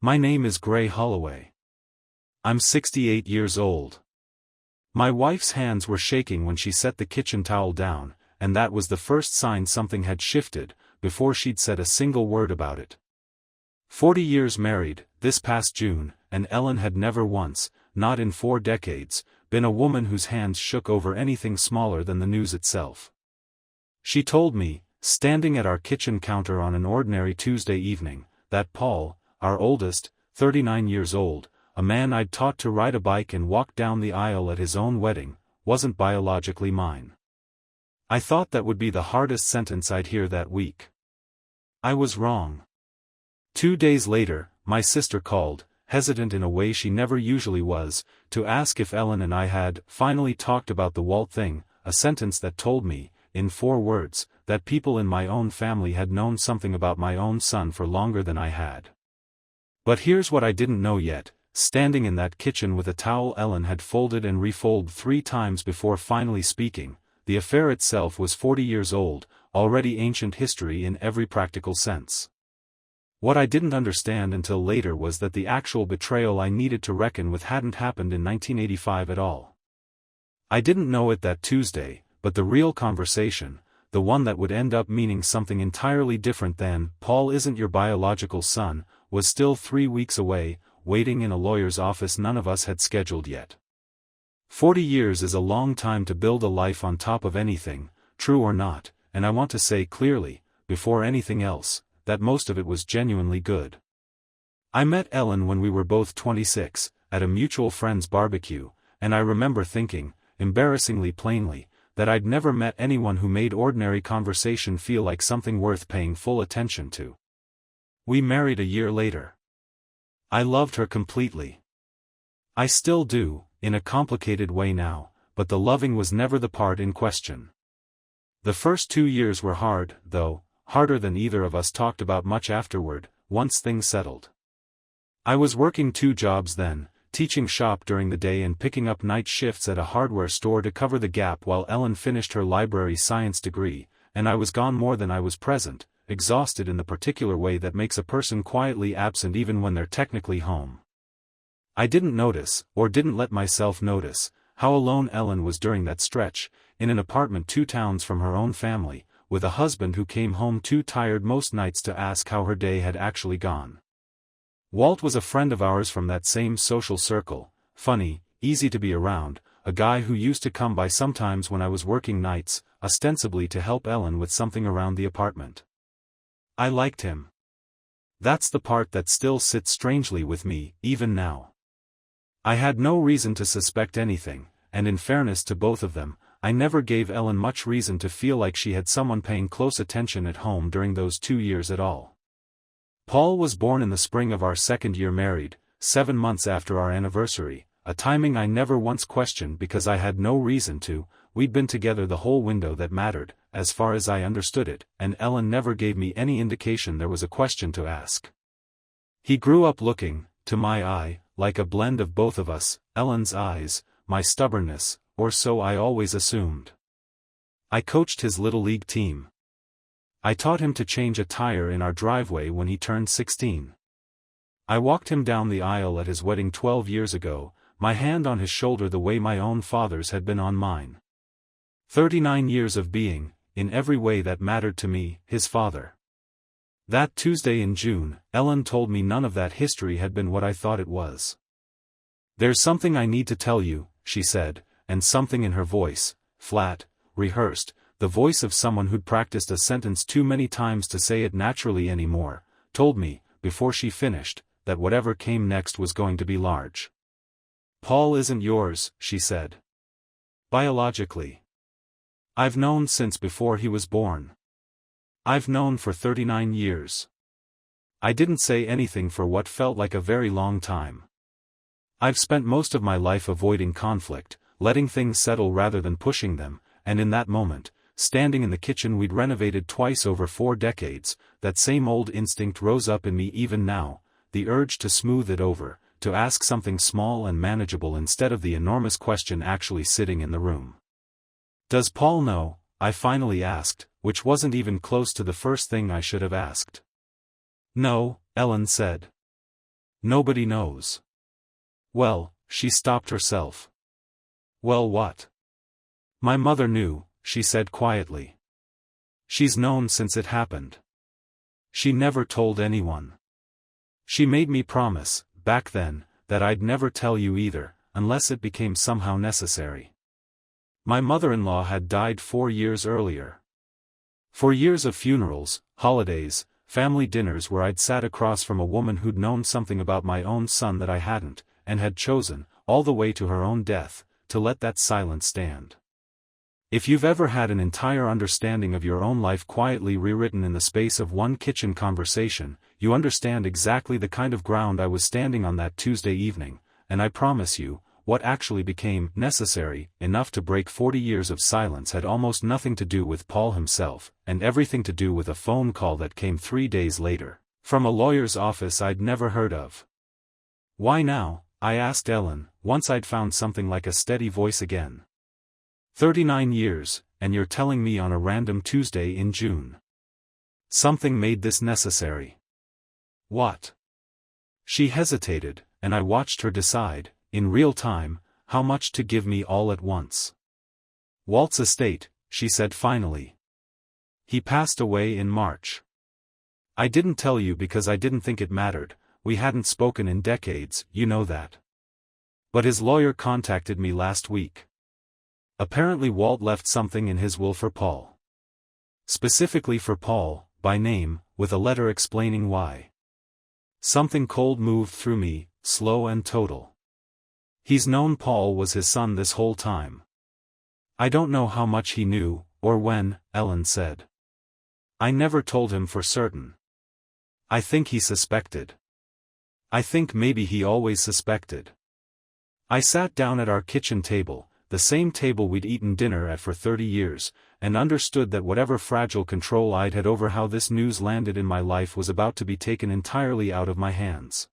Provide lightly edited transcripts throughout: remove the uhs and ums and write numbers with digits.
My name is Gray Holloway. I'm 68 years old. My wife's hands were shaking when she set the kitchen towel down, and that was the first sign something had shifted, before she'd said a single word about it. 40 years married, this past June, and Ellen had never once, not in 4 decades, been a woman whose hands shook over anything smaller than the news itself. She told me, standing at our kitchen counter on an ordinary Tuesday evening, that Paul, our oldest, 39 years old, a man I'd taught to ride a bike and walk down the aisle at his own wedding, wasn't biologically mine. I thought that would be the hardest sentence I'd hear that week. I was wrong. 2 days later, my sister called, hesitant in a way she never usually was, to ask if Ellen and I had finally talked about the Walt thing, a sentence that told me, in 4 words, that people in my own family had known something about my own son for longer than I had. But here's what I didn't know yet. Standing in that kitchen with a towel Ellen had folded and refolded 3 times before finally speaking, the affair itself was 40 years old, already ancient history in every practical sense. What I didn't understand until later was that the actual betrayal I needed to reckon with hadn't happened in 1985 at all. I didn't know it that Tuesday, but the real conversation, the one that would end up meaning something entirely different than, "Paul isn't your biological son," was still 3 weeks away, waiting in a lawyer's office none of us had scheduled yet. 40 years is a long time to build a life on top of anything, true or not, and I want to say clearly, before anything else, that most of it was genuinely good. I met Ellen when we were both 26, at a mutual friend's barbecue, and I remember thinking, embarrassingly plainly, that I'd never met anyone who made ordinary conversation feel like something worth paying full attention to. We married a year later. I loved her completely. I still do, in a complicated way now, but the loving was never the part in question. The first 2 years were hard, though, harder than either of us talked about much afterward, once things settled. I was working 2 jobs then, teaching shop during the day and picking up night shifts at a hardware store to cover the gap while Ellen finished her library science degree, and I was gone more than I was present, exhausted in the particular way that makes a person quietly absent even when they're technically home. I didn't notice, or didn't let myself notice, how alone Ellen was during that stretch, in an apartment 2 towns from her own family, with a husband who came home too tired most nights to ask how her day had actually gone. Walt was a friend of ours from that same social circle, funny, easy to be around, a guy who used to come by sometimes when I was working nights, ostensibly to help Ellen with something around the apartment. I liked him. That's the part that still sits strangely with me, even now. I had no reason to suspect anything, and in fairness to both of them, I never gave Ellen much reason to feel like she had someone paying close attention at home during those 2 years at all. Paul was born in the spring of our 2nd year married, 7 months after our anniversary, a timing I never once questioned because I had no reason to. We'd been together the whole window that mattered, as far as I understood it, and Ellen never gave me any indication there was a question to ask. He grew up looking, to my eye, like a blend of both of us, Ellen's eyes, my stubbornness, or so I always assumed. I coached his little league team. I taught him to change a tire in our driveway when he turned 16. I walked him down the aisle at his wedding 12 years ago, my hand on his shoulder the way my own father's had been on mine. 39 years of being, in every way that mattered to me, his father. That Tuesday in June, Ellen told me none of that history had been what I thought it was. "There's something I need to tell you," she said, and something in her voice, flat, rehearsed, the voice of someone who'd practiced a sentence too many times to say it naturally anymore, told me, before she finished, that whatever came next was going to be large. "Paul isn't yours," she said. "Biologically. I've known since before he was born. I've known for 39 years. I didn't say anything for what felt like a very long time. I've spent most of my life avoiding conflict, letting things settle rather than pushing them, and in that moment, standing in the kitchen we'd renovated twice over 4 decades, that same old instinct rose up in me even now, the urge to smooth it over, to ask something small and manageable instead of the enormous question actually sitting in the room. "Does Paul know?" I finally asked, which wasn't even close to the first thing I should have asked. "No," Ellen said. Nobody knows. Well, she stopped herself. Well, what? My mother knew, she said quietly. She's known since it happened. She never told anyone. She made me promise, back then, that I'd never tell you either, unless it became somehow necessary. My mother-in-law had died 4 years earlier. 4 years of funerals, holidays, family dinners where I'd sat across from a woman who'd known something about my own son that I hadn't, and had chosen, all the way to her own death, to let that silence stand. If you've ever had an entire understanding of your own life quietly rewritten in the space of one kitchen conversation, you understand exactly the kind of ground I was standing on that Tuesday evening, and I promise you, what actually became necessary enough to break 40 years of silence had almost nothing to do with Paul himself, and everything to do with a phone call that came 3 days later, from a lawyer's office I'd never heard of. Why now? I asked Ellen, once I'd found something like a steady voice again. 39 years, and you're telling me on a random Tuesday in June. Something made this necessary. What? She hesitated, and I watched her decide, in real time, how much to give me all at once. Walt's estate, she said finally. He passed away in March. I didn't tell you because I didn't think it mattered, we hadn't spoken in decades, you know that. But his lawyer contacted me last week. Apparently Walt left something in his will for Paul. Specifically for Paul, by name, with a letter explaining why. Something cold moved through me, slow and total. He's known Paul was his son this whole time. I don't know how much he knew, or when, Ellen said. I never told him for certain. I think he suspected. I think maybe he always suspected. I sat down at our kitchen table, the same table we'd eaten dinner at for 30 years, and understood that whatever fragile control I'd had over how this news landed in my life was about to be taken entirely out of my hands.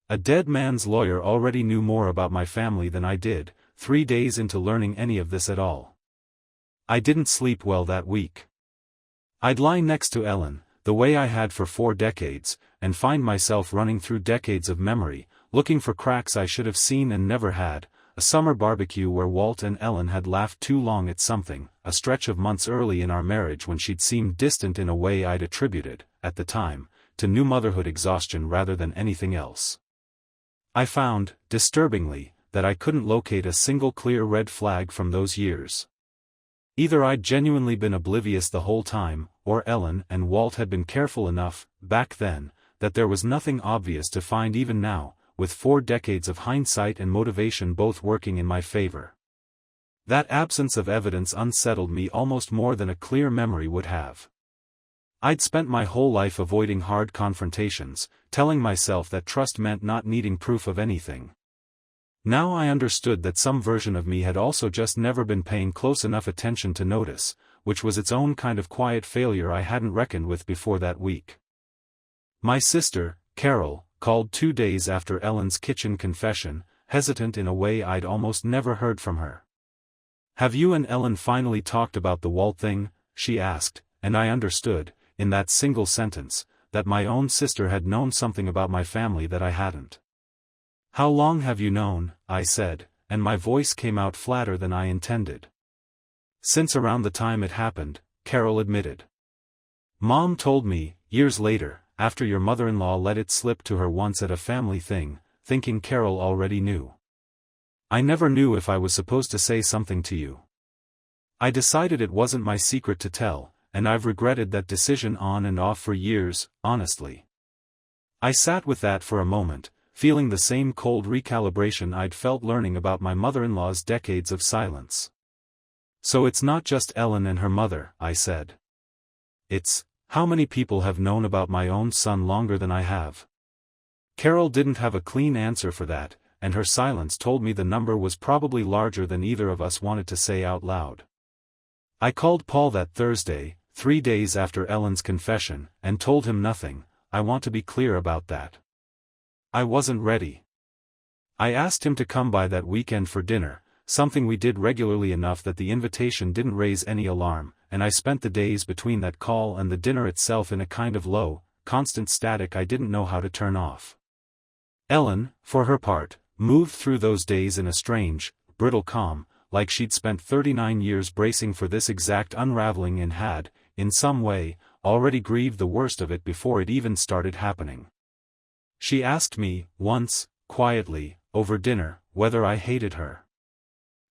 A dead man's lawyer already knew more about my family than I did, 3 days into learning any of this at all. I didn't sleep well that week. I'd lie next to Ellen, the way I had for 4 decades, and find myself running through decades of memory, looking for cracks I should have seen and never had. A summer barbecue where Walt and Ellen had laughed too long at something, a stretch of months early in our marriage when she'd seemed distant in a way I'd attributed, at the time, to new motherhood exhaustion rather than anything else. I found, disturbingly, that I couldn't locate a single clear red flag from those years. Either I'd genuinely been oblivious the whole time, or Ellen and Walt had been careful enough, back then, that there was nothing obvious to find even now, with 4 decades of hindsight and motivation both working in my favor. That absence of evidence unsettled me almost more than a clear memory would have. I'd spent my whole life avoiding hard confrontations, telling myself that trust meant not needing proof of anything. Now I understood that some version of me had also just never been paying close enough attention to notice, which was its own kind of quiet failure I hadn't reckoned with before that week. My sister, Carol, called 2 days after Ellen's kitchen confession, hesitant in a way I'd almost never heard from her. Have you and Ellen finally talked about the Walt thing? She asked, and I understood, in that single sentence, that my own sister had known something about my family that I hadn't. How long have you known? I said, and my voice came out flatter than I intended. Since around the time it happened, Carol admitted. Mom told me, years later, after your mother-in-law let it slip to her once at a family thing, thinking Carol already knew. I never knew if I was supposed to say something to you. I decided it wasn't my secret to tell, and I've regretted that decision on and off for years, honestly. I sat with that for a moment, feeling the same cold recalibration I'd felt learning about my mother-in-law's decades of silence. So it's not just Ellen and her mother, I said. It's, how many people have known about my own son longer than I have? Carol didn't have a clean answer for that, and her silence told me the number was probably larger than either of us wanted to say out loud. I called Paul that Thursday, 3 days after Ellen's confession, and told him nothing. I want to be clear about that. I wasn't ready. I asked him to come by that weekend for dinner, something we did regularly enough that the invitation didn't raise any alarm, and I spent the days between that call and the dinner itself in a kind of low, constant static I didn't know how to turn off. Ellen, for her part, moved through those days in a strange, brittle calm, like she'd spent 39 years bracing for this exact unraveling and had, in some way, already grieved the worst of it before it even started happening. She asked me, once, quietly, over dinner, whether I hated her.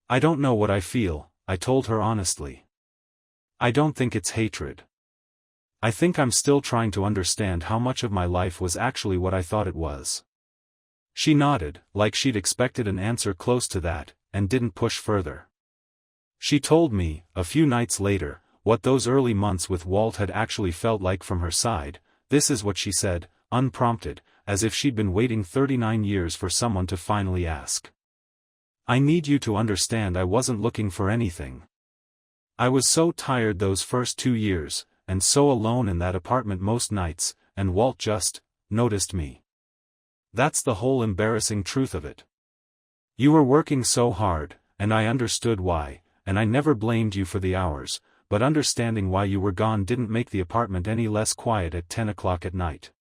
"I don't know what I feel," I told her honestly. "I don't think it's hatred. I think I'm still trying to understand how much of my life was actually what I thought it was." She nodded, like she'd expected an answer close to that, and didn't push further. She told me, a few nights later, what those early months with Walt had actually felt like from her side. This is what she said, unprompted, as if she'd been waiting 39 years for someone to finally ask. "I need you to understand I wasn't looking for anything. I was so tired those first 2 years, and so alone in that apartment most nights, and Walt just noticed me. That's the whole embarrassing truth of it. You were working so hard, and I understood why, and I never blamed you for the hours, but understanding why you were gone didn't make the apartment any less quiet at 10 o'clock at night.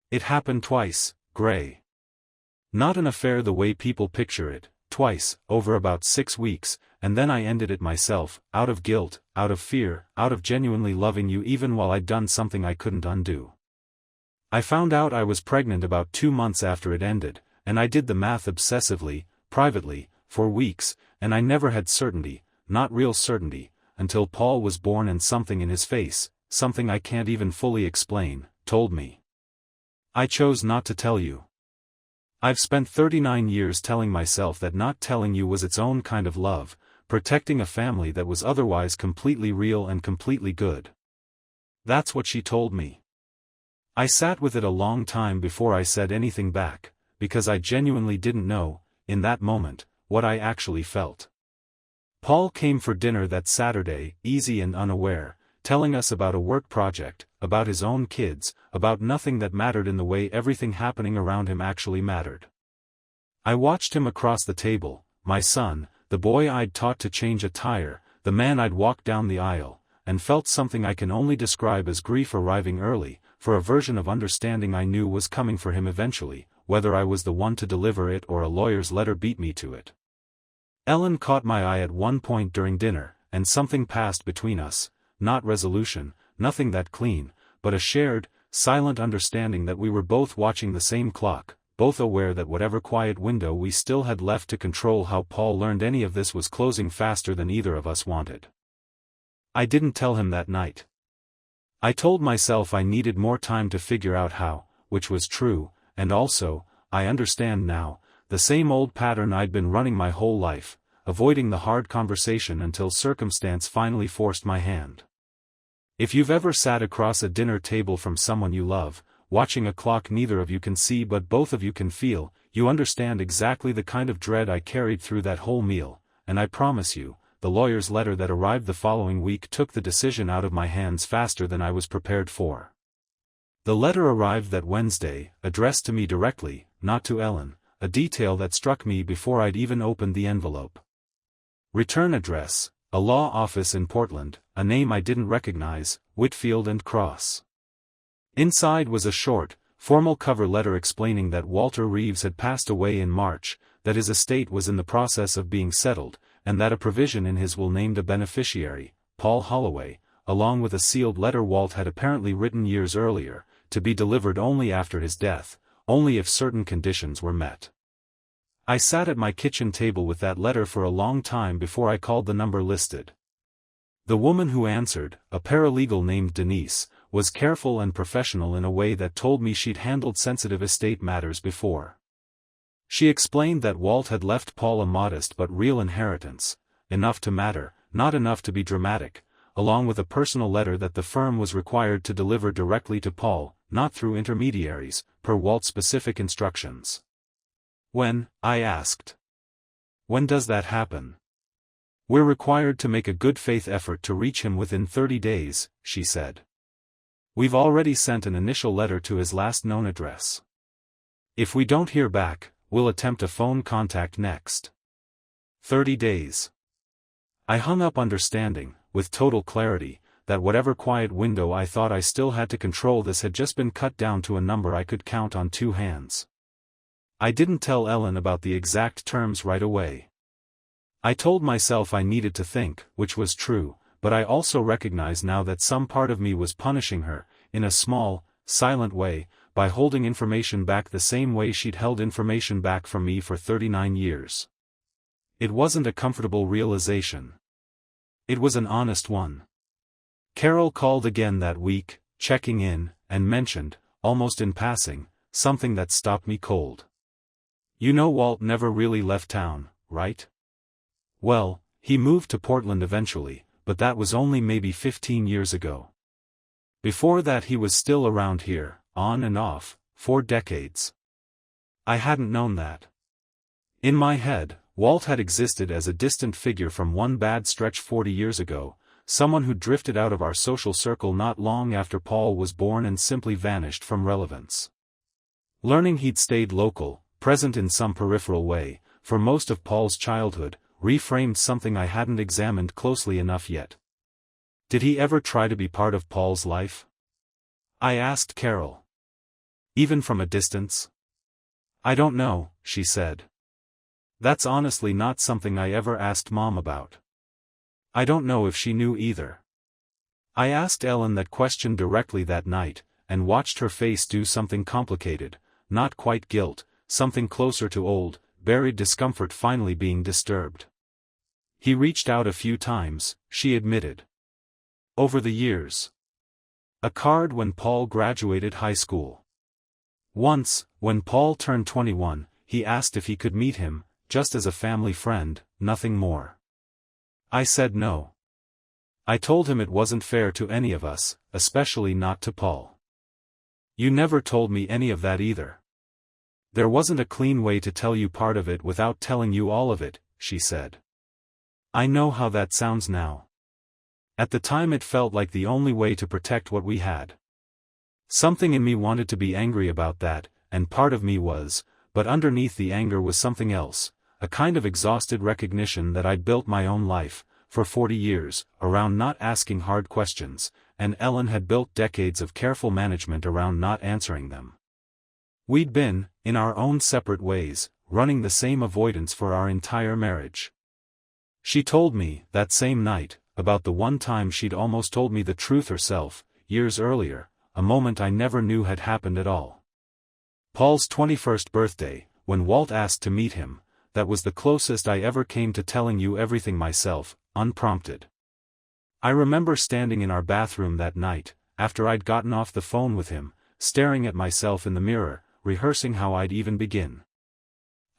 It happened twice, Gray. Not an affair the way people picture it, twice, over about 6 weeks, and then I ended it myself, out of guilt, out of fear, out of genuinely loving you even while I'd done something I couldn't undo. I found out I was pregnant about 2 months after it ended, and I did the math obsessively, privately, for weeks, and I never had certainty, not real certainty, until Paul was born and something in his face, something I can't even fully explain, told me. I chose not to tell you. I've spent 39 years telling myself that not telling you was its own kind of love, protecting a family that was otherwise completely real and completely good. That's what she told me. I sat with it a long time before I said anything back, because I genuinely didn't know, in that moment, what I actually felt. Paul came for dinner that Saturday, easy and unaware, telling us about a work project, about his own kids, about nothing that mattered in the way everything happening around him actually mattered. I watched him across the table, my son, the boy I'd taught to change a tire, the man I'd walked down the aisle, and felt something I can only describe as grief arriving early, for a version of understanding I knew was coming for him eventually, whether I was the one to deliver it or a lawyer's letter beat me to it. Ellen caught my eye at one point during dinner, and something passed between us, not resolution, nothing that clean, but a shared, silent understanding that we were both watching the same clock, both aware that whatever quiet window we still had left to control how Paul learned any of this was closing faster than either of us wanted. I didn't tell him that night. I told myself I needed more time to figure out how, which was true, and also, I understand now, the same old pattern I'd been running my whole life, avoiding the hard conversation until circumstance finally forced my hand. If you've ever sat across a dinner table from someone you love, watching a clock neither of you can see but both of you can feel, you understand exactly the kind of dread I carried through that whole meal, and I promise you, the lawyer's letter that arrived the following week took the decision out of my hands faster than I was prepared for. The letter arrived that Wednesday, addressed to me directly, not to Ellen, a detail that struck me before I'd even opened the envelope. Return address, a law office in Portland, a name I didn't recognize, Whitfield and Cross. Inside was a short, formal cover letter explaining that Walter Reeves had passed away in March, that his estate was in the process of being settled, and that a provision in his will named a beneficiary, Paul Holloway, along with a sealed letter Walt had apparently written years earlier, to be delivered only after his death, only if certain conditions were met. I sat at my kitchen table with that letter for a long time before I called the number listed. The woman who answered, a paralegal named Denise, was careful and professional in a way that told me she'd handled sensitive estate matters before. She explained that Walt had left Paul a modest but real inheritance, enough to matter, not enough to be dramatic, along with a personal letter that the firm was required to deliver directly to Paul, not through intermediaries, per Walt's specific instructions. When, I asked. When does that happen? We're required to make a good faith effort to reach him within 30 days, she said. We've already sent an initial letter to his last known address. If we don't hear back, we'll attempt a phone contact next. 30 days. I hung up understanding, with total clarity, that whatever quiet window I thought I still had to control this had just been cut down to a number I could count on 2 hands. I didn't tell Ellen about the exact terms right away. I told myself I needed to think, which was true, but I also recognized now that some part of me was punishing her, in a small, silent way, by holding information back the same way she'd held information back from me for 39 years. It wasn't a comfortable realization. It was an honest one. Carol called again that week, checking in, and mentioned, almost in passing, something that stopped me cold. "You know Walt never really left town, right?" "Well, he moved to Portland eventually, but that was only maybe 15 years ago. Before that he was still around here, on and off, for decades." I hadn't known that. In my head, Walt had existed as a distant figure from one bad stretch 40 years ago, someone who drifted out of our social circle not long after Paul was born and simply vanished from relevance. Learning he'd stayed local, present in some peripheral way, for most of Paul's childhood, reframed something I hadn't examined closely enough yet. Did he ever try to be part of Paul's life? I asked Carol. Even from a distance? "I don't know," she said. "That's honestly not something I ever asked Mom about. I don't know if she knew either." I asked Ellen that question directly that night, and watched her face do something complicated, not quite guilt, something closer to old, buried discomfort finally being disturbed. "He reached out a few times," she admitted. "Over the years. A card when Paul graduated high school. Once, when Paul turned 21, he asked if he could meet him, just as a family friend, nothing more. I said no. I told him it wasn't fair to any of us, especially not to Paul." "You never told me any of that either." "There wasn't a clean way to tell you part of it without telling you all of it," she said. I know how that sounds now. At the time it felt like the only way to protect what we had. Something in me wanted to be angry about that, and part of me was, but underneath the anger was something else, a kind of exhausted recognition that I'd built my own life, for 40 years, around not asking hard questions, and Ellen had built decades of careful management around not answering them. We'd been, in our own separate ways, running the same avoidance for our entire marriage. She told me, that same night, about the one time she'd almost told me the truth herself, years earlier, a moment I never knew had happened at all. Paul's 21st birthday, when Walt asked to meet him, that was the closest I ever came to telling you everything myself, unprompted. I remember standing in our bathroom that night, after I'd gotten off the phone with him, staring at myself in the mirror, rehearsing how I'd even begin.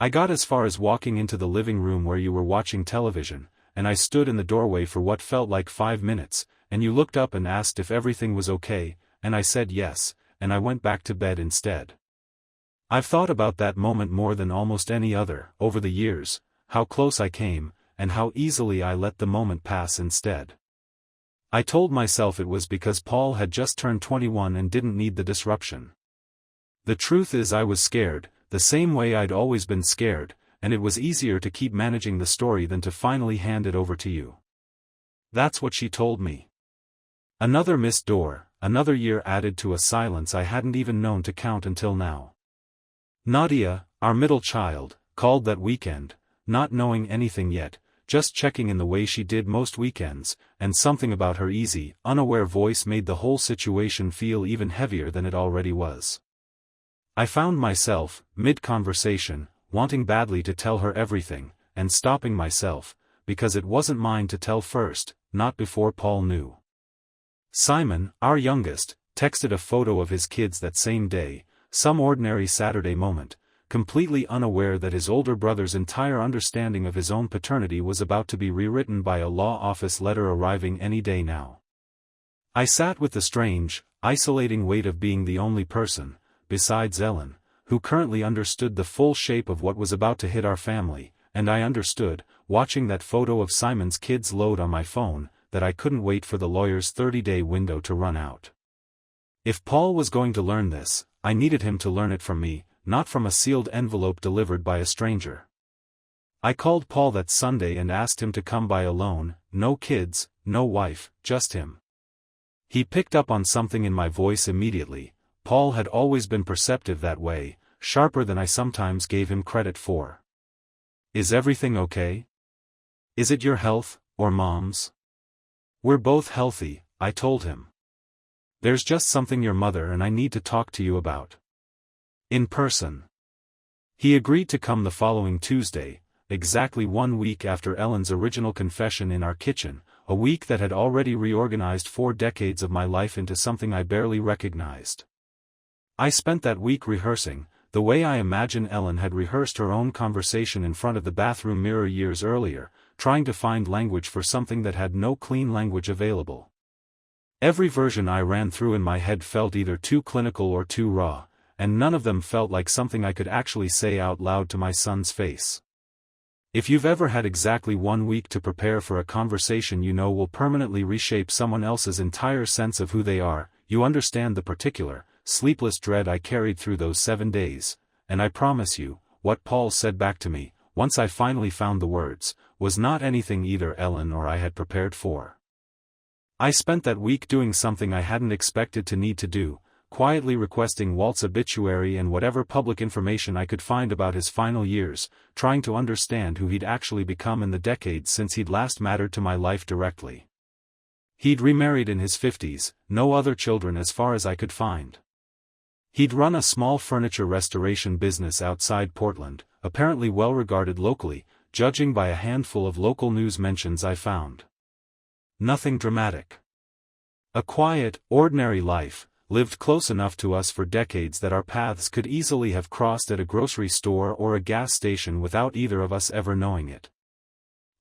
I got as far as walking into the living room where you were watching television, and I stood in the doorway for what felt like 5 minutes, and you looked up and asked if everything was okay, and I said yes, and I went back to bed instead. I've thought about that moment more than almost any other, over the years, how close I came, and how easily I let the moment pass instead. I told myself it was because Paul had just turned 21 and didn't need the disruption. The truth is I was scared, the same way I'd always been scared, and it was easier to keep managing the story than to finally hand it over to you. That's what she told me. Another missed door, another year added to a silence I hadn't even known to count until now. Nadia, our middle child, called that weekend, not knowing anything yet, just checking in the way she did most weekends, and something about her easy, unaware voice made the whole situation feel even heavier than it already was. I found myself, mid-conversation, wanting badly to tell her everything, and stopping myself, because it wasn't mine to tell first, not before Paul knew. Simon, our youngest, texted a photo of his kids that same day, some ordinary Saturday moment, completely unaware that his older brother's entire understanding of his own paternity was about to be rewritten by a law office letter arriving any day now. I sat with the strange, isolating weight of being the only person, besides Ellen, who currently understood the full shape of what was about to hit our family, and I understood, watching that photo of Simon's kids load on my phone, that I couldn't wait for the lawyer's 30-day window to run out. If Paul was going to learn this, I needed him to learn it from me, not from a sealed envelope delivered by a stranger. I called Paul that Sunday and asked him to come by alone, no kids, no wife, just him. He picked up on something in my voice immediately. Paul had always been perceptive that way, sharper than I sometimes gave him credit for. "Is everything okay? Is it your health, or Mom's?" "We're both healthy," I told him. "There's just something your mother and I need to talk to you about. In person." He agreed to come the following Tuesday, exactly 1 week after Ellen's original confession in our kitchen, a week that had already reorganized 4 decades of my life into something I barely recognized. I spent that week rehearsing, the way I imagine Ellen had rehearsed her own conversation in front of the bathroom mirror years earlier, trying to find language for something that had no clean language available. Every version I ran through in my head felt either too clinical or too raw, and none of them felt like something I could actually say out loud to my son's face. If you've ever had exactly 1 week to prepare for a conversation you know will permanently reshape someone else's entire sense of who they are, you understand the particular, sleepless dread I carried through those 7 days, and I promise you, what Paul said back to me, once I finally found the words, was not anything either Ellen or I had prepared for. I spent that week doing something I hadn't expected to need to do, quietly requesting Walt's obituary and whatever public information I could find about his final years, trying to understand who he'd actually become in the decades since he'd last mattered to my life directly. He'd remarried in his 50s, no other children as far as I could find. He'd run a small furniture restoration business outside Portland, apparently well regarded locally, judging by a handful of local news mentions I found. Nothing dramatic. A quiet, ordinary life, lived close enough to us for decades that our paths could easily have crossed at a grocery store or a gas station without either of us ever knowing it.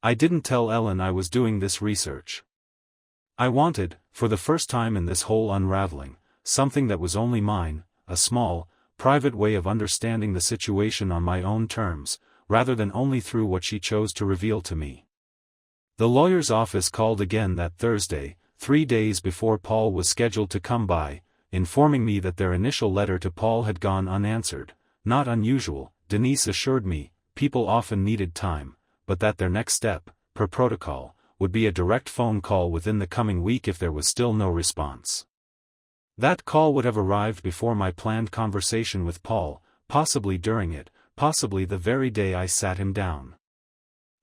I didn't tell Ellen I was doing this research. I wanted, for the first time in this whole unraveling, something that was only mine, a small, private way of understanding the situation on my own terms, rather than only through what she chose to reveal to me. The lawyer's office called again that Thursday, 3 days before Paul was scheduled to come by, informing me that their initial letter to Paul had gone unanswered. Not unusual, Denise assured me, people often needed time, but that their next step, per protocol, would be a direct phone call within the coming week if there was still no response. That call would have arrived before my planned conversation with Paul, possibly during it, possibly the very day I sat him down.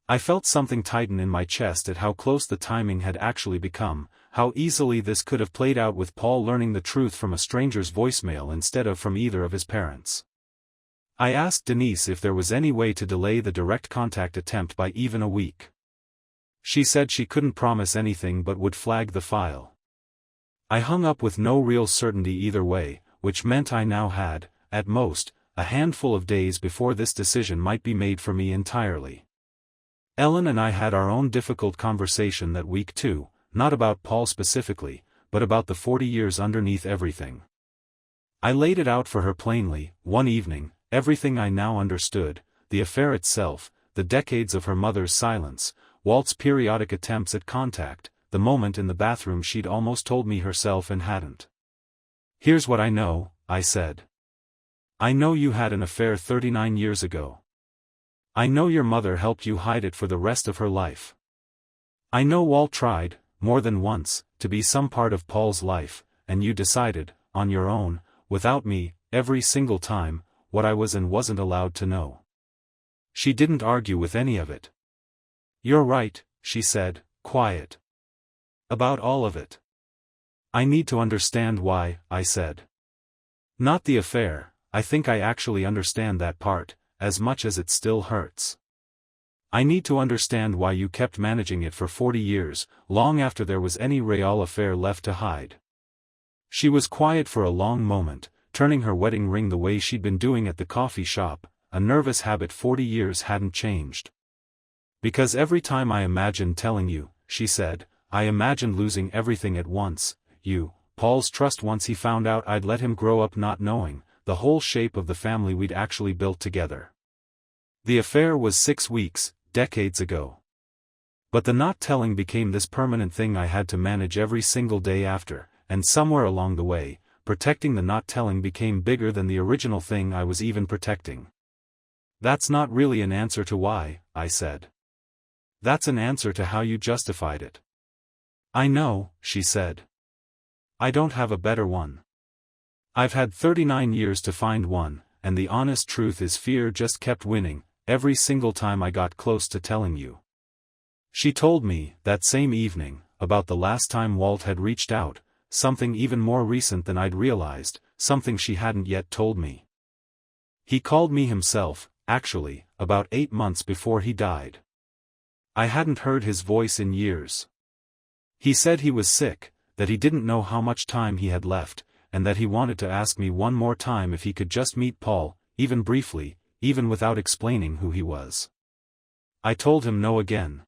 I felt something tighten in my chest at how close the timing had actually become, how easily this could have played out with Paul learning the truth from a stranger's voicemail instead of from either of his parents. I asked Denise if there was any way to delay the direct contact attempt by even a week. She said she couldn't promise anything but would flag the file. I hung up with no real certainty either way, which meant I now had, at most, a handful of days before this decision might be made for me entirely. Ellen and I had our own difficult conversation that week too, not about Paul specifically, but about the 40 years underneath everything. I laid it out for her plainly, one evening, everything I now understood, the affair itself, the decades of her mother's silence, Walt's periodic attempts at contact, the moment in the bathroom she'd almost told me herself and hadn't. "Here's what I know," I said. "I know you had an affair 39 years ago. I know your mother helped you hide it for the rest of her life. I know Walt tried, more than once, to be some part of Paul's life, and you decided, on your own, without me, every single time, what I was and wasn't allowed to know." She didn't argue with any of it. "You're right," she said, quiet. "About all of it." "I need to understand why," I said. "Not the affair, I think I actually understand that part, as much as it still hurts. I need to understand why you kept managing it for 40 years, long after there was any real affair left to hide." She was quiet for a long moment, turning her wedding ring the way she'd been doing at the coffee shop, a nervous habit 40 years hadn't changed. "Because every time I imagined telling you," she said, "I imagined losing everything at once, Paul's trust once he found out I'd let him grow up not knowing, the whole shape of the family we'd actually built together. The affair was 6 weeks, decades ago. But the not telling became this permanent thing I had to manage every single day after, and somewhere along the way, protecting the not telling became bigger than the original thing I was even protecting." "That's not really an answer to why," I said. "That's an answer to how you justified it." "I know," she said. "I don't have a better one. I've had 39 years to find one, and the honest truth is fear just kept winning, every single time I got close to telling you. She told me, that same evening, about the last time Walt had reached out, something even more recent than I'd realized, something she hadn't yet told me. He called me himself, actually, about 8 months before he died. I hadn't heard his voice in years. He said he was sick, that he didn't know how much time he had left, and that he wanted to ask me one more time if he could just meet Paul, even briefly, even without explaining who he was. I told him no again.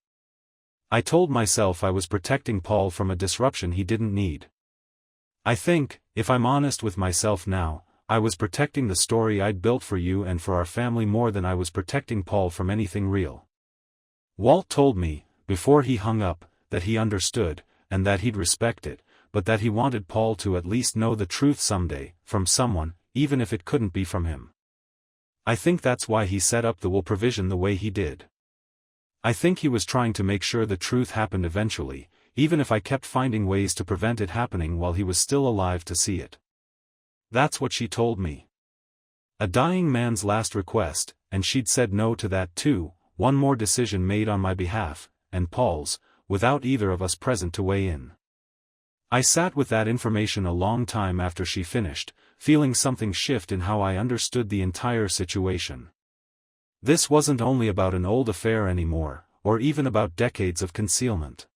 I told myself I was protecting Paul from a disruption he didn't need. I think, if I'm honest with myself now, I was protecting the story I'd built for you and for our family more than I was protecting Paul from anything real. Walt told me, before he hung up, that he understood, and that he'd respect it, but that he wanted Paul to at least know the truth someday, from someone, even if it couldn't be from him. I think that's why he set up the will provision the way he did. I think he was trying to make sure the truth happened eventually, even if I kept finding ways to prevent it happening while he was still alive to see it. That's what she told me. A dying man's last request, and she'd said no to that too, one more decision made on my behalf, and Paul's, without either of us present to weigh in. I sat with that information a long time after she finished, feeling something shift in how I understood the entire situation. This wasn't only about an old affair anymore, or even about decades of concealment.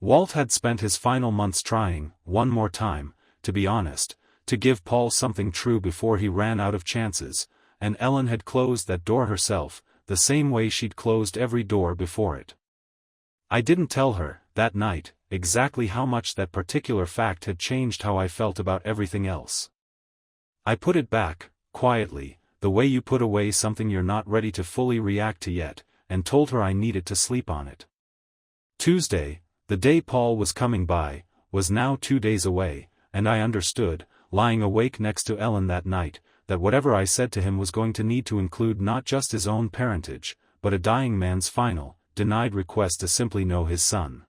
Walt had spent his final months trying, one more time, to be honest, to give Paul something true before he ran out of chances, and Ellen had closed that door herself, the same way she'd closed every door before it. I didn't tell her, that night, exactly how much that particular fact had changed how I felt about everything else. I put it back, quietly, the way you put away something you're not ready to fully react to yet, and told her I needed to sleep on it. Tuesday, the day Paul was coming by, was now 2 days away, and I understood, lying awake next to Ellen that night, that whatever I said to him was going to need to include not just his own parentage, but a dying man's final, denied request to simply know his son.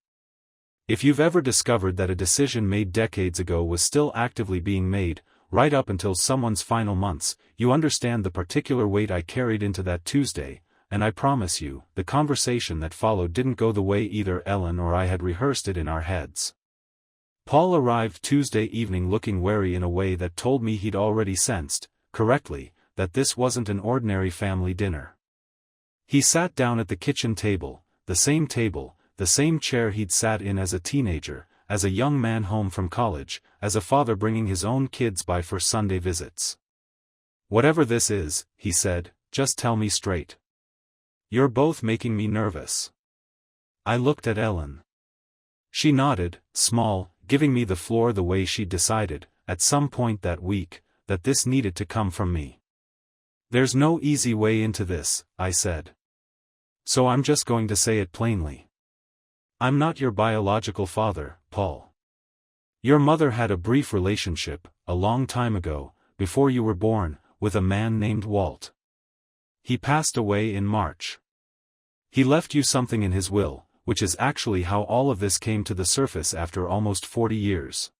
If you've ever discovered that a decision made decades ago was still actively being made, right up until someone's final months, you understand the particular weight I carried into that Tuesday, and I promise you, the conversation that followed didn't go the way either Ellen or I had rehearsed it in our heads. Paul arrived Tuesday evening looking wary in a way that told me he'd already sensed, correctly, that this wasn't an ordinary family dinner. He sat down at the kitchen table, the same chair he'd sat in as a teenager, as a young man home from college, as a father bringing his own kids by for Sunday visits. "Whatever this is," he said, "just tell me straight. You're both making me nervous." I looked at Ellen. She nodded, small, giving me the floor the way she'd decided, at some point that week, that this needed to come from me. "There's no easy way into this," I said. "So I'm just going to say it plainly. I'm not your biological father, Paul. Your mother had a brief relationship, a long time ago, before you were born, with a man named Walt. He passed away in March. He left you something in his will, which is actually how all of this came to the surface after almost 40 years.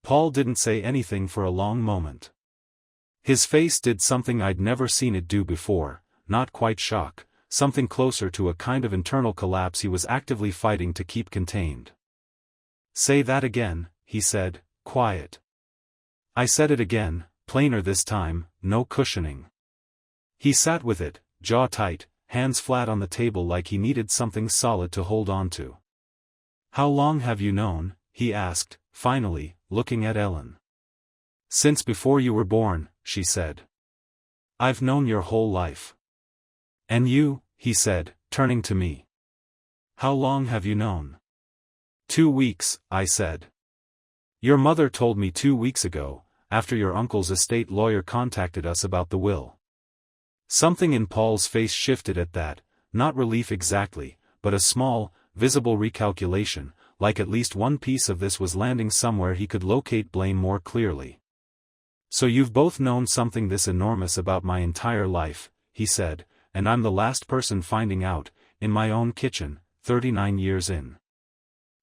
Paul didn't say anything for a long moment. His face did something I'd never seen it do before, not quite shock, something closer to a kind of internal collapse he was actively fighting to keep contained. "Say that again," he said, quiet. I said it again, plainer this time, no cushioning. He sat with it, jaw tight, hands flat on the table like he needed something solid to hold on to. "How long have you known?" he asked, finally, looking at Ellen. "Since before you were born," she said. "I've known your whole life." "And you," he said, turning to me. "How long have you known?" 2 weeks, I said. "Your mother told me 2 weeks ago, after your uncle's estate lawyer contacted us about the will." Something in Paul's face shifted at that, not relief exactly, but a small, visible recalculation, like at least one piece of this was landing somewhere he could locate blame more clearly. "So you've both known something this enormous about my entire life," he said, "and I'm the last person finding out, in my own kitchen, 39 years in."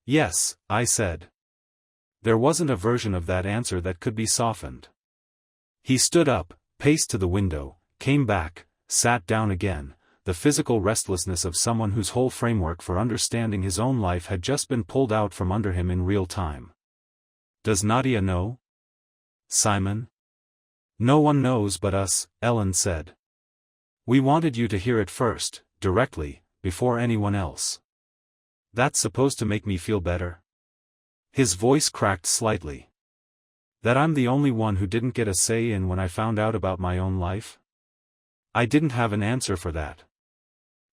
"Yes," I said. There wasn't a version of that answer that could be softened. He stood up, paced to the window, came back, sat down again, the physical restlessness of someone whose whole framework for understanding his own life had just been pulled out from under him in real time. "Does Nadia know? Simon?" "No one knows but us," Ellen said. "We wanted you to hear it first, directly, before anyone else." "That's supposed to make me feel better?" His voice cracked slightly. "That I'm the only one who didn't get a say in when I found out about my own life?" I didn't have an answer for that.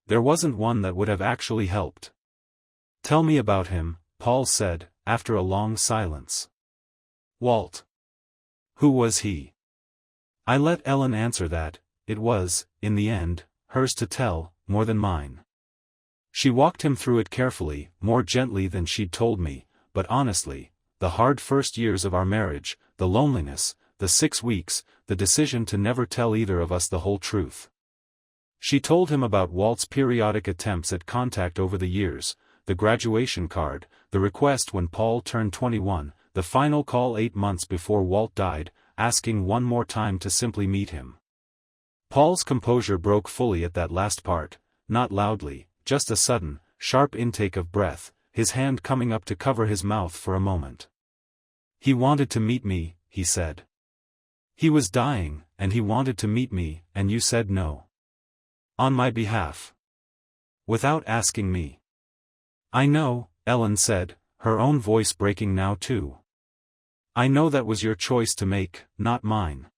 There wasn't one that would have actually helped. "Tell me about him," Paul said, after a long silence. "Walt. Who was he?" I let Ellen answer that. It was, in the end, hers to tell, more than mine. She walked him through it carefully, more gently than she'd told me, but honestly, the hard first years of our marriage, the loneliness, the 6 weeks, the decision to never tell either of us the whole truth. She told him about Walt's periodic attempts at contact over the years, the graduation card, the request when Paul turned 21, the final call 8 months before Walt died, asking one more time to simply meet him. Paul's composure broke fully at that last part, not loudly, just a sudden, sharp intake of breath, his hand coming up to cover his mouth for a moment. "He wanted to meet me," he said. "He was dying, and he wanted to meet me, and you said no. On my behalf. Without asking me." "I know," Ellen said, her own voice breaking now too. "I know that was your choice to make, not mine.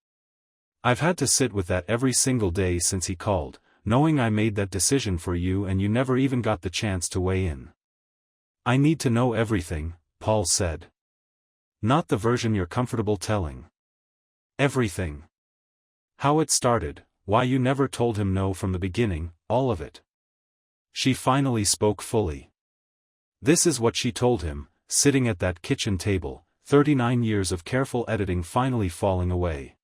I've had to sit with that every single day since he called, knowing I made that decision for you and you never even got the chance to weigh in." "I need to know everything," Paul said. "Not the version you're comfortable telling. Everything. How it started, why you never told him no from the beginning, all of it." She finally spoke fully. This is what she told him, sitting at that kitchen table, 39 years of careful editing finally falling away.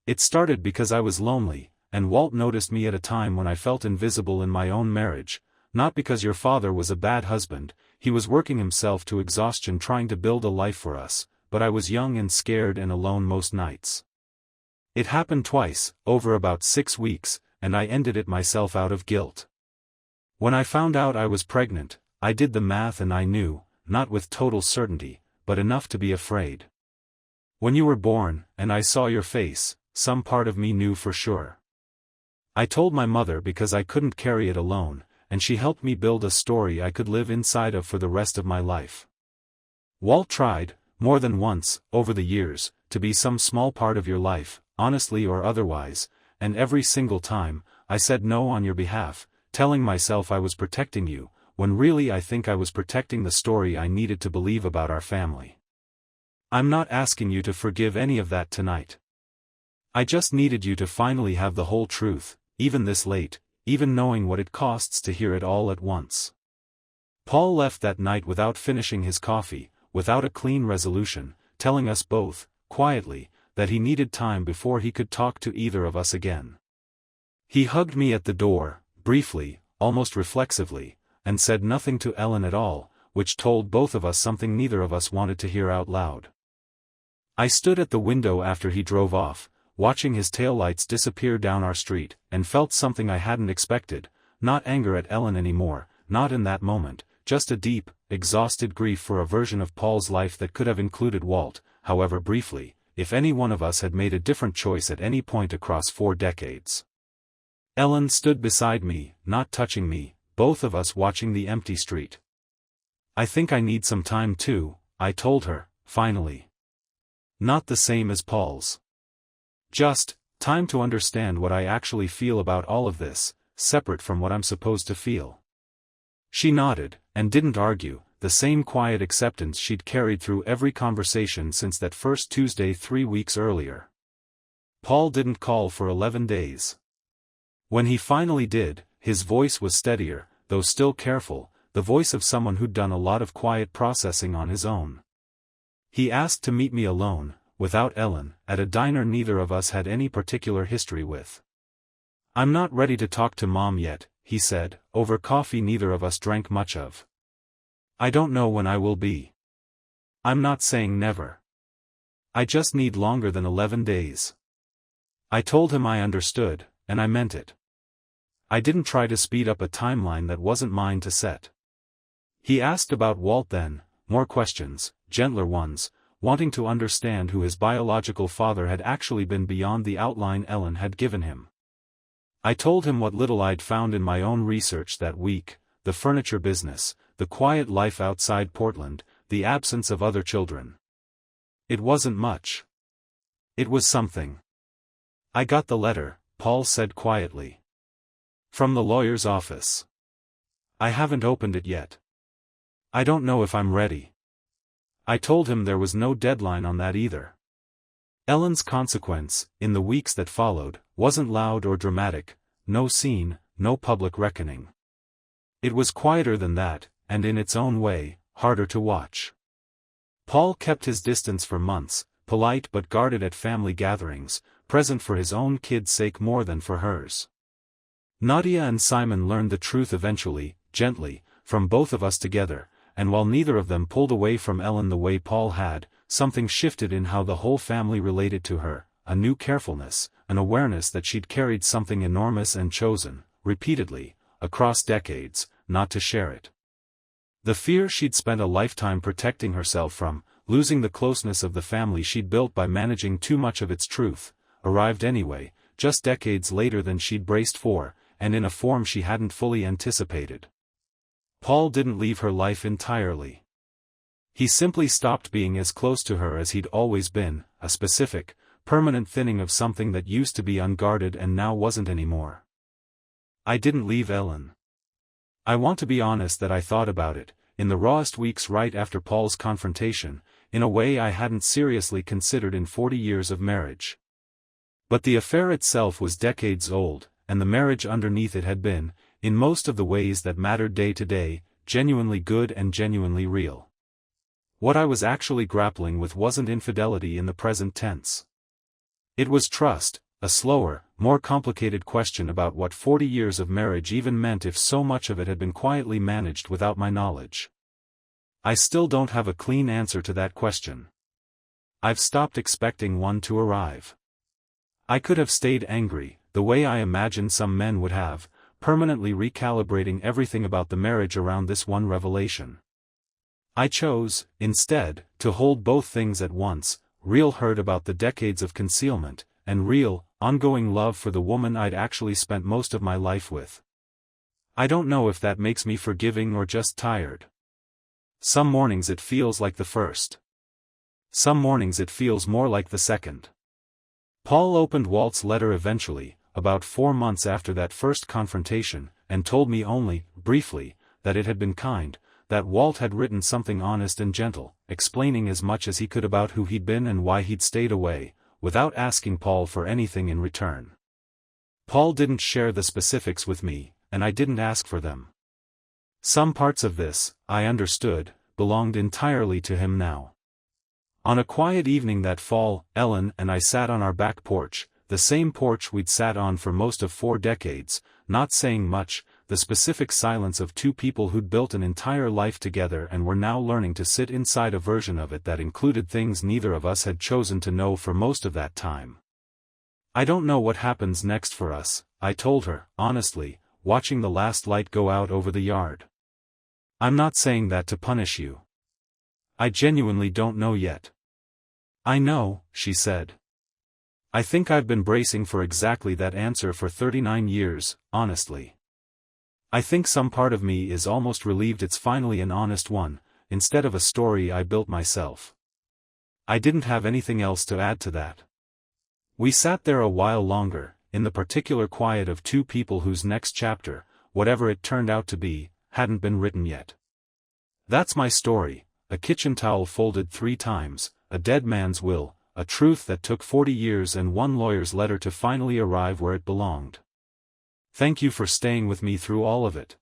"It started because I was lonely, and Walt noticed me at a time when I felt invisible in my own marriage, not because your father was a bad husband, he was working himself to exhaustion trying to build a life for us, but I was young and scared and alone most nights. It happened twice, over about 6 weeks, and I ended it myself out of guilt. When I found out I was pregnant, I did the math and I knew, not with total certainty, but enough to be afraid. When you were born, and I saw your face, some part of me knew for sure. I told my mother because I couldn't carry it alone, and she helped me build a story I could live inside of for the rest of my life. Walt tried, more than once, over the years, to be some small part of your life, honestly or otherwise, and every single time, I said no on your behalf, telling myself I was protecting you, when really I think I was protecting the story I needed to believe about our family. I'm not asking you to forgive any of that tonight. I just needed you to finally have the whole truth, even this late, even knowing what it costs to hear it all at once." Paul left that night without finishing his coffee, without a clean resolution, telling us both, quietly, that he needed time before he could talk to either of us again. He hugged me at the door, briefly, almost reflexively, and said nothing to Ellen at all, which told both of us something neither of us wanted to hear out loud. I stood at the window after he drove off, watching his taillights disappear down our street, and felt something I hadn't expected, not anger at Ellen anymore, not in that moment, just a deep, exhausted grief for a version of Paul's life that could have included Walt, however briefly, if any one of us had made a different choice at any point across 4 decades. Ellen stood beside me, not touching me, both of us watching the empty street. "I think I need some time too," I told her, finally. "Not the same as Paul's. Just, time to understand what I actually feel about all of this, separate from what I'm supposed to feel." She nodded, and didn't argue, the same quiet acceptance she'd carried through every conversation since that first Tuesday 3 weeks earlier. Paul didn't call for 11 days. When he finally did, his voice was steadier, though still careful, the voice of someone who'd done a lot of quiet processing on his own. He asked to meet me alone, without Ellen, at a diner neither of us had any particular history with. "I'm not ready to talk to Mom yet," he said, over coffee neither of us drank much of. "I don't know when I will be. I'm not saying never. I just need longer than 11 days. I told him I understood, and I meant it. I didn't try to speed up a timeline that wasn't mine to set. He asked about Walt then, more questions, gentler ones, wanting to understand who his biological father had actually been beyond the outline Ellen had given him. I told him what little I'd found in my own research that week, the furniture business, the quiet life outside Portland, the absence of other children. It wasn't much. It was something. I got the letter, Paul said quietly. From the lawyer's office. I haven't opened it yet. I don't know if I'm ready. I told him there was no deadline on that either. Ellen's consequence, in the weeks that followed, wasn't loud or dramatic, no scene, no public reckoning. It was quieter than that, and in its own way, harder to watch. Paul kept his distance for months, polite but guarded at family gatherings, present for his own kid's sake more than for hers. Nadia and Simon learned the truth eventually, gently, from both of us together, and while neither of them pulled away from Ellen the way Paul had, something shifted in how the whole family related to her, a new carefulness, an awareness that she'd carried something enormous and chosen, repeatedly, across decades, not to share it. The fear she'd spent a lifetime protecting herself from, losing the closeness of the family she'd built by managing too much of its truth, arrived anyway, just decades later than she'd braced for, and in a form she hadn't fully anticipated. Paul didn't leave her life entirely. He simply stopped being as close to her as he'd always been, a specific, permanent thinning of something that used to be unguarded and now wasn't anymore. I didn't leave Ellen. I want to be honest that I thought about it, in the rawest weeks right after Paul's confrontation, in a way I hadn't seriously considered in 40 years of marriage. But the affair itself was decades old, and the marriage underneath it had been, in most of the ways that mattered day to day, genuinely good and genuinely real. What I was actually grappling with wasn't infidelity in the present tense. It was trust, a slower, more complicated question about what 40 years of marriage even meant if so much of it had been quietly managed without my knowledge. I still don't have a clean answer to that question. I've stopped expecting one to arrive. I could have stayed angry, the way I imagined some men would have, permanently recalibrating everything about the marriage around this one revelation. I chose, instead, to hold both things at once, real hurt about the decades of concealment, and real, ongoing love for the woman I'd actually spent most of my life with. I don't know if that makes me forgiving or just tired. Some mornings it feels like the first. Some mornings it feels more like the second. Paul opened Walt's letter eventually, about 4 months after that first confrontation, and told me only, briefly, that it had been kind, that Walt had written something honest and gentle, explaining as much as he could about who he'd been and why he'd stayed away, without asking Paul for anything in return. Paul didn't share the specifics with me, and I didn't ask for them. Some parts of this, I understood, belonged entirely to him now. On a quiet evening that fall, Ellen and I sat on our back porch, the same porch we'd sat on for most of 4 decades, not saying much, the specific silence of two people who'd built an entire life together and were now learning to sit inside a version of it that included things neither of us had chosen to know for most of that time. I don't know what happens next for us, I told her, honestly, watching the last light go out over the yard. I'm not saying that to punish you. I genuinely don't know yet. I know, she said. I think I've been bracing for exactly that answer for 39 years, honestly. I think some part of me is almost relieved it's finally an honest one, instead of a story I built myself. I didn't have anything else to add to that. We sat there a while longer, in the particular quiet of two people whose next chapter, whatever it turned out to be, hadn't been written yet. That's my story, a kitchen towel folded 3 times, a dead man's will, a truth that took 40 years and one lawyer's letter to finally arrive where it belonged. Thank you for staying with me through all of it.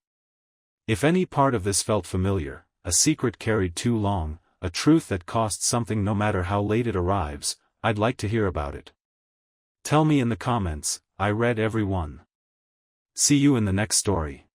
If any part of this felt familiar, a secret carried too long, a truth that costs something no matter how late it arrives, I'd like to hear about it. Tell me in the comments, I read every one. See you in the next story.